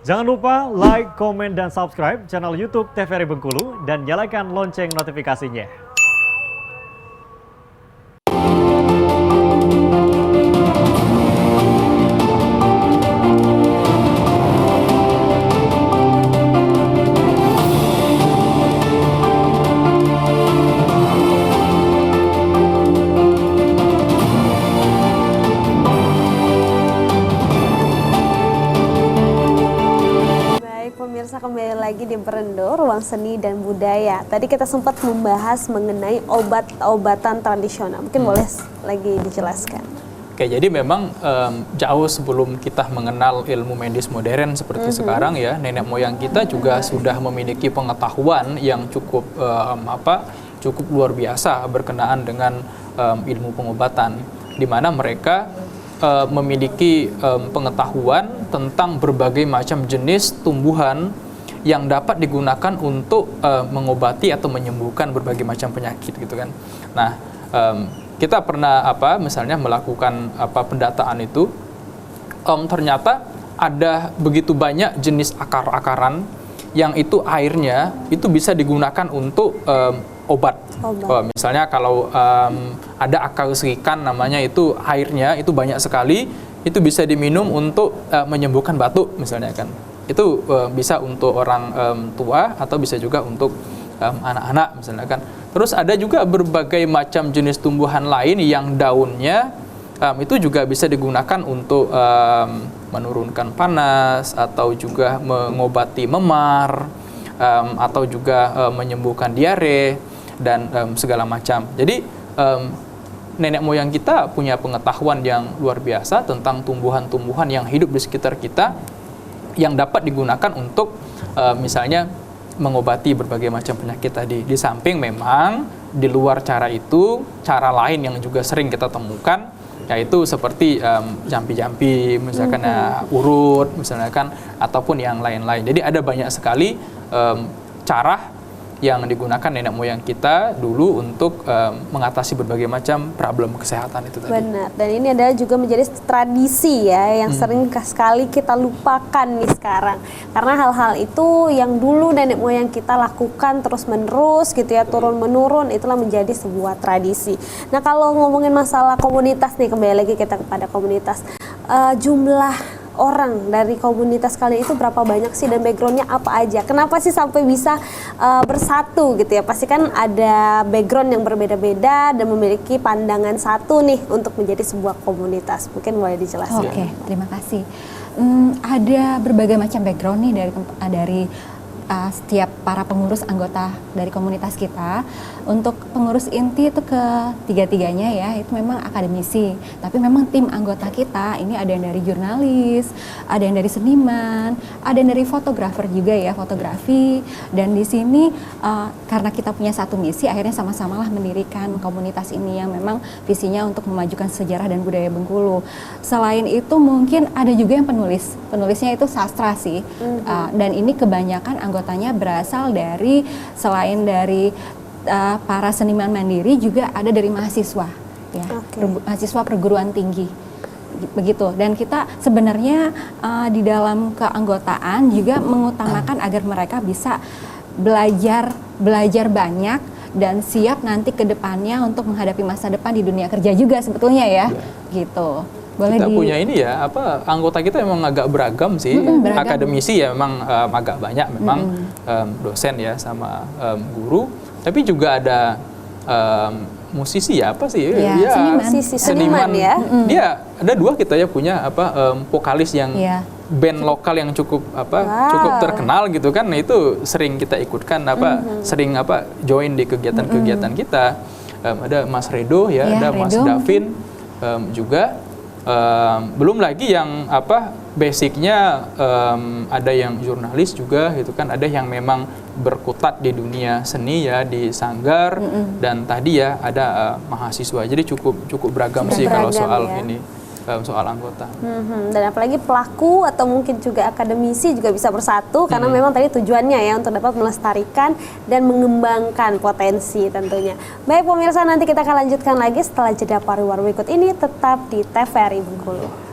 Jangan lupa like, komen, dan subscribe channel YouTube TVRI Bengkulu dan nyalakan lonceng notifikasinya. Pemirsa, kembali lagi di Berendo, Ruang Seni dan Budaya. Tadi kita sempat membahas mengenai obat-obatan tradisional. Mungkin boleh lagi dijelaskan. Oke, jadi memang jauh sebelum kita mengenal ilmu medis modern seperti sekarang ya, nenek moyang kita juga sudah memiliki pengetahuan yang cukup cukup luar biasa berkenaan dengan ilmu pengobatan, di mana mereka memiliki pengetahuan tentang berbagai macam jenis tumbuhan yang dapat digunakan untuk mengobati atau menyembuhkan berbagai macam penyakit gitu kan. Nah, kita pernah misalnya melakukan pendataan itu, ternyata ada begitu banyak jenis akar-akaran yang itu airnya itu bisa digunakan untuk obat. Misalnya kalau ada akar serikan namanya, itu airnya itu banyak sekali, itu bisa diminum untuk menyembuhkan batuk misalnya kan. Itu bisa untuk orang tua atau bisa juga untuk anak-anak misalnya kan. Terus ada juga berbagai macam jenis tumbuhan lain yang daunnya itu juga bisa digunakan untuk menurunkan panas atau juga mengobati memar atau juga menyembuhkan diare dan segala macam. Jadi nenek moyang kita punya pengetahuan yang luar biasa tentang tumbuhan-tumbuhan yang hidup di sekitar kita yang dapat digunakan untuk misalnya mengobati berbagai macam penyakit tadi. Di samping memang di luar cara itu, cara lain yang juga sering kita temukan, yaitu seperti jampi-jampi, misalkan urut, misalnya kan, ataupun yang lain-lain. Jadi ada banyak sekali cara yang digunakan nenek moyang kita dulu untuk mengatasi berbagai macam problem kesehatan itu tadi. Benar, dan ini adalah juga menjadi tradisi ya yang sering sekali kita lupakan nih sekarang. Karena hal-hal itu yang dulu nenek moyang kita lakukan terus-menerus gitu ya, turun-menurun, itulah menjadi sebuah tradisi. Nah, kalau ngomongin masalah komunitas nih, kembali lagi kita kepada komunitas, jumlah orang dari komunitas kalian itu berapa banyak sih, dan backgroundnya apa aja? Kenapa sih sampai bisa bersatu gitu ya? Pasti kan ada background yang berbeda-beda dan memiliki pandangan satu nih untuk menjadi sebuah komunitas. Mungkin boleh dijelaskan. Oke, terima kasih. Ada berbagai macam background nih dari setiap para pengurus anggota dari komunitas kita. Untuk pengurus inti itu ketiga-tiganya ya, itu memang akademisi. Tapi memang tim anggota kita ini ada yang dari jurnalis, ada yang dari seniman, ada yang dari fotografer juga ya, fotografi. Dan di sini karena kita punya satu misi, akhirnya sama-samalah mendirikan komunitas ini yang memang visinya untuk memajukan sejarah dan budaya Bengkulu. Selain itu mungkin ada juga yang penulisnya itu sastra sih. Dan ini kebanyakan anggotanya berasal dari, selain dari para seniman mandiri, juga ada dari mahasiswa ya, mahasiswa perguruan tinggi begitu. Dan kita sebenarnya di dalam keanggotaan juga mengutamakan agar mereka bisa belajar banyak dan siap nanti ke depannya untuk menghadapi masa depan di dunia kerja juga sebetulnya ya, gitu. Boleh kita punya ini ya, anggota kita memang agak beragam sih. Beragam. Akademisi ya memang agak banyak, memang dosen ya sama guru. Tapi juga ada musisi ya, seniman ya. Dia ada dua kita ya punya vokalis yang band lokal yang cukup terkenal gitu kan. Nah, itu sering kita ikutkan sering join di kegiatan-kegiatan kita. Ada Mas Redo ya, ada Mas Davin juga. Belum lagi yang basicnya ada yang jurnalis juga gitu kan, ada yang memang berkutat di dunia seni ya di Sanggar, dan tadi ya ada mahasiswa. Jadi cukup beragam sih kalau soal ya. Ini soal anggota. Dan apalagi pelaku atau mungkin juga akademisi juga bisa bersatu karena memang tadi tujuannya ya untuk dapat melestarikan dan mengembangkan potensi tentunya. Baik pemirsa, nanti kita akan lanjutkan lagi setelah jeda pariwara berikut ini, tetap di TVRI Bengkulu.